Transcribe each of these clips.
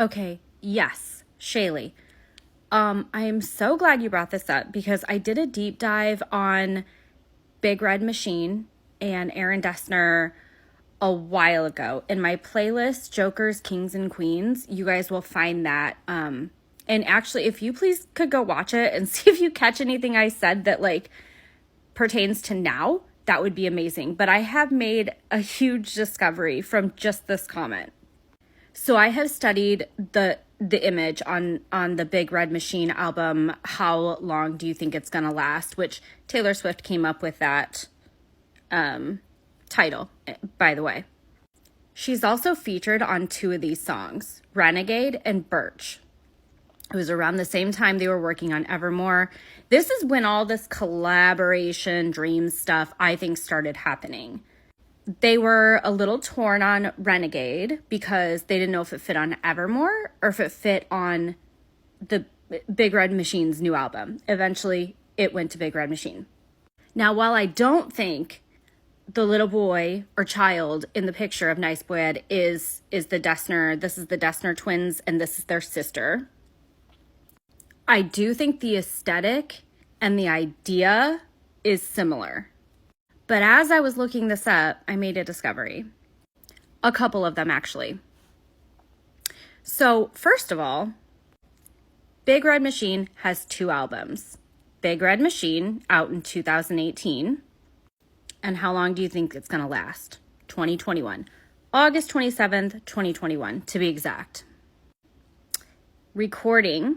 Okay, yes, Shayleigh. I am so glad you brought this up because I did a deep dive on Big Red Machine and Aaron Dessner a while ago. In my playlist, Jokers, Kings, and Queens, you guys will find that. And actually, if you please could go watch it and see if you catch anything I said that like pertains to now, that would be amazing. But I have made a huge discovery from just this comment. So I have studied the image on the Big Red Machine album, How Long Do You Think It's Gonna Last, which Taylor Swift came up with that title, by the way. She's also featured on 2 of these songs, Renegade and Birch. It was around the same time they were working on Evermore. This is when all this collaboration, dream stuff, I think, started happening. They were a little torn on Renegade because they didn't know if it fit on Evermore or if it fit on the Big Red Machine's new album. Eventually, it went to Big Red Machine. Now, while I don't think the little boy or child in the picture of Nice Boy Ed is the Dessner, this is the Dessner twins, and this is their sister, I do think the aesthetic and the idea is similar. But as I was looking this up, I made a discovery. A couple of them, actually. So, first of all, Big Red Machine has 2 albums. Big Red Machine, out in 2018. And how long do you think it's going to last? 2021. August 27th, 2021, to be exact. Recording,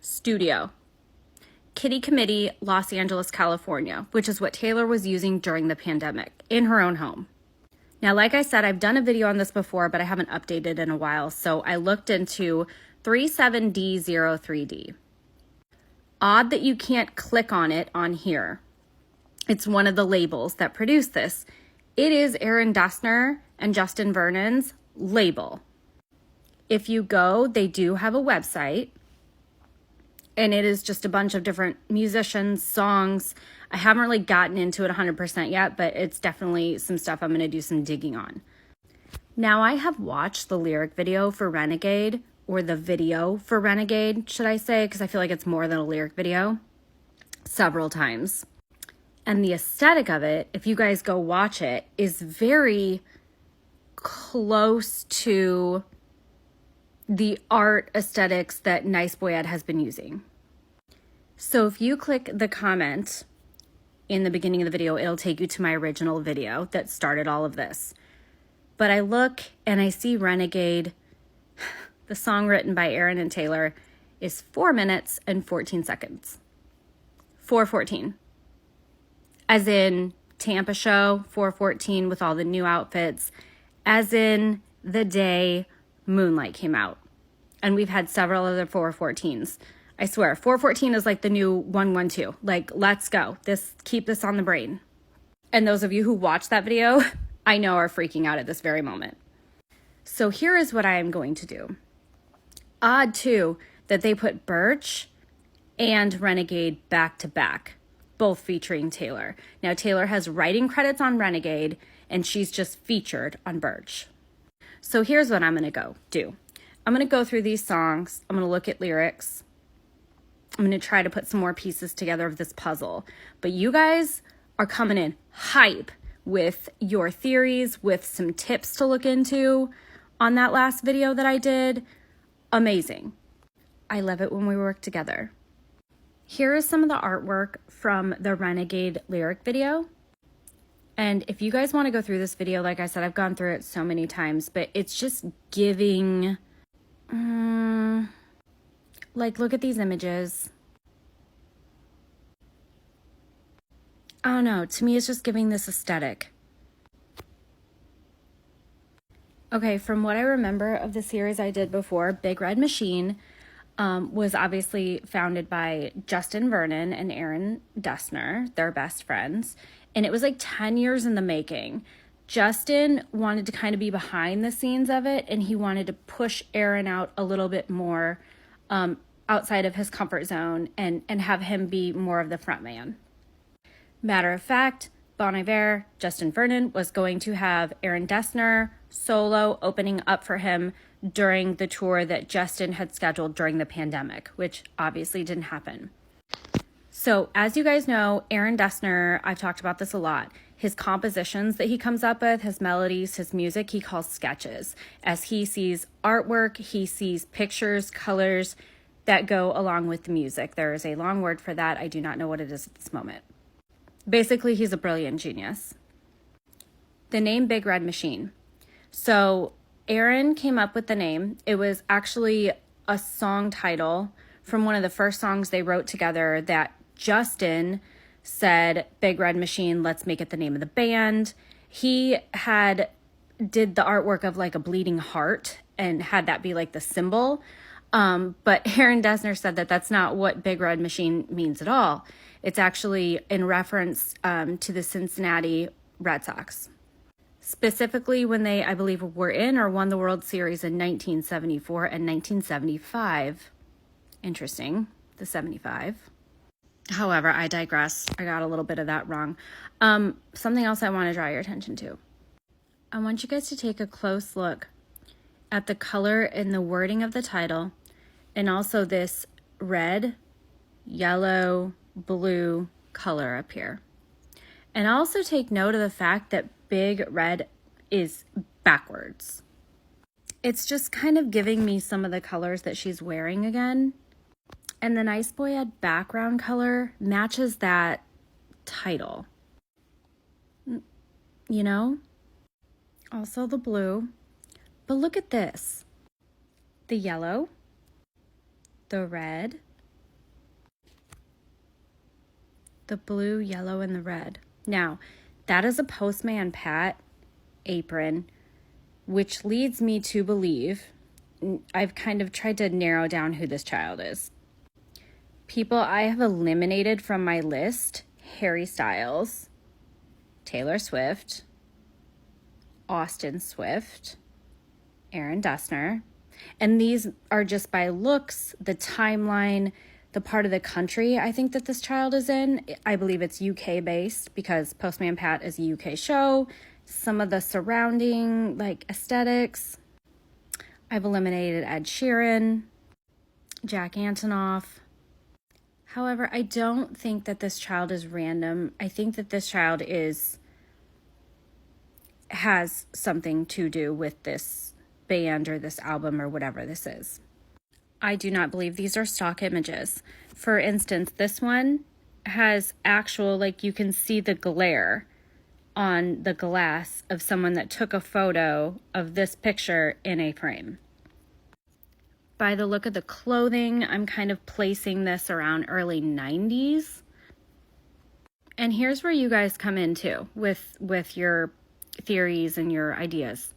studio, Kitty Committee, Los Angeles, California, which is what Taylor was using during the pandemic in her own home. Now, like I said, I've done a video on this before, but I haven't updated in a while. So I looked into 37D03D. Odd that you can't click on it on here. It's one of the labels that produced this. It is Aaron Dessner and Justin Vernon's label. If you go, they do have a website. And it is just a bunch of different musicians, songs. I haven't really gotten into it 100% yet, but it's definitely some stuff I'm going to do some digging on. Now, I have watched the lyric video for Renegade, or the video for Renegade, should I say, because I feel like it's more than a lyric video, several times. And the aesthetic of it, if you guys go watch it, is very close to the art aesthetics that Nice Boy Ed has been using. So if you click the comment in the beginning of the video, it'll take you to my original video that started all of this. But I look and I see Renegade, the song written by Aaron and Taylor, is 4 minutes and 14 seconds. 4:14. As in Tampa show, 4:14 with all the new outfits. As in the day Moonlight came out. And we've had several other 4:14s. I swear, 4:14 is like the new 112. Like, let's go. Keep this on the brain. And those of you who watched that video, I know are freaking out at this very moment. So here is what I am going to do. Odd, too, that they put Birch and Renegade back to back, both featuring Taylor. Now, Taylor has writing credits on Renegade, and she's just featured on Birch. So here's what I'm going to do. I'm going to go through these songs. I'm going to look at lyrics. I'm going to try to put some more pieces together of this puzzle. But you guys are coming in hype with your theories, with some tips to look into on that last video that I did. Amazing. I love it when we work together. Here is some of the artwork from the Renegade lyric video. And if you guys want to go through this video, like I said, I've gone through it so many times, but it's just giving, like, look at these images. I don't know. To me, it's just giving this aesthetic. Okay, from what I remember of the series I did before, Big Red Machine was obviously founded by Justin Vernon and Aaron Dessner. They're best friends. And it was like 10 years in the making. Justin wanted to kind of be behind the scenes of it, and he wanted to push Aaron out a little bit more outside of his comfort zone and have him be more of the front man. Matter of fact, Bon Iver, Justin Vernon, was going to have Aaron Dessner solo opening up for him during the tour that Justin had scheduled during the pandemic, which obviously didn't happen. So as you guys know, Aaron Dessner, I've talked about this a lot, his compositions that he comes up with, his melodies, his music, he calls sketches. As he sees artwork, he sees pictures, colors that go along with the music. There is a long word for that. I do not know what it is at this moment. Basically, he's a brilliant genius. The name Big Red Machine. So Aaron came up with the name. It was actually a song title from one of the first songs they wrote together that Justin said, Big Red Machine, let's make it the name of the band. He did the artwork of like a bleeding heart and had that be like the symbol. But Aaron Dessner said that that's not what Big Red Machine means at all. It's actually in reference to the Cincinnati Red Sox. Specifically when they, I believe, were in or won the World Series in 1974 and 1975. Interesting, the 75. However, I digress. I got a little bit of that wrong. Something else I want to draw your attention to. I want you guys to take a close look at the color and the wording of the title, and also this red, yellow, blue color up here. And also take note of the fact that Big Red is backwards. It's just kind of giving me some of the colors that she's wearing again. And the Nice Boyette background color matches that title. You know? Also the blue. But look at this. The yellow. The red. The blue, yellow, and the red. Now, that is a Postman Pat apron, which leads me to believe, I've kind of tried to narrow down who this child is. People I have eliminated from my list: Harry Styles, Taylor Swift, Austin Swift, Aaron Dessner. And these are just by looks, the timeline, the part of the country I think that this child is in. I believe it's UK based because Postman Pat is a UK show. Some of the surrounding aesthetics. I've eliminated Ed Sheeran, Jack Antonoff. However, I don't think that this child is random. I think that this child has something to do with this band or this album or whatever this is. I do not believe these are stock images. For instance, this one has actual, you can see the glare on the glass of someone that took a photo of this picture in a frame. By the look of the clothing, I'm kind of placing this around early 90s. And here's where you guys come in too with your theories and your ideas.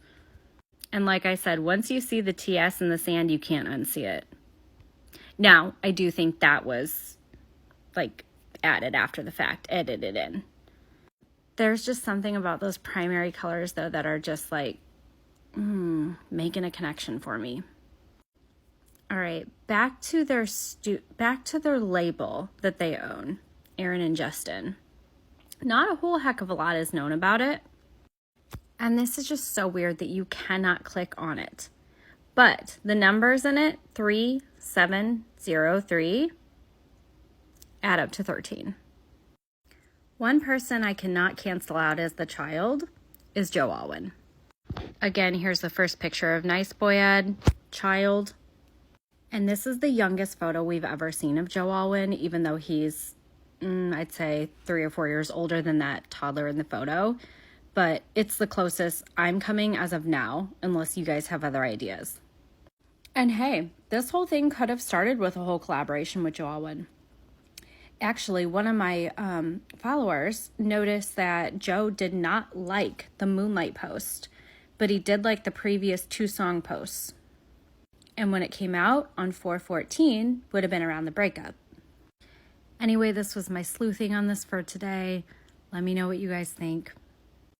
And like I said, once you see the TS in the sand, you can't unsee it. Now, I do think that was added after the fact, edited in. There's just something about those primary colors though that are just making a connection for me. All right, back to their label that they own, Aaron and Justin. Not a whole heck of a lot is known about it. And this is just so weird that you cannot click on it. But the numbers in it, 3703, add up to 13. One person I cannot cancel out as the child is Joe Alwyn. Again, here's the first picture of Nice Boyette, child. And this is the youngest photo we've ever seen of Joe Alwyn, even though he's, I'd say 3 or 4 years older than that toddler in the photo. But it's the closest I'm coming as of now, unless you guys have other ideas. And hey, this whole thing could have started with a whole collaboration with Joe Alwyn. Actually, one of my followers noticed that Joe did not like the Moonlight post, but he did like the previous 2 song posts. And when it came out on 4/14, would have been around the breakup. Anyway, this was my sleuthing on this for today. Let me know what you guys think.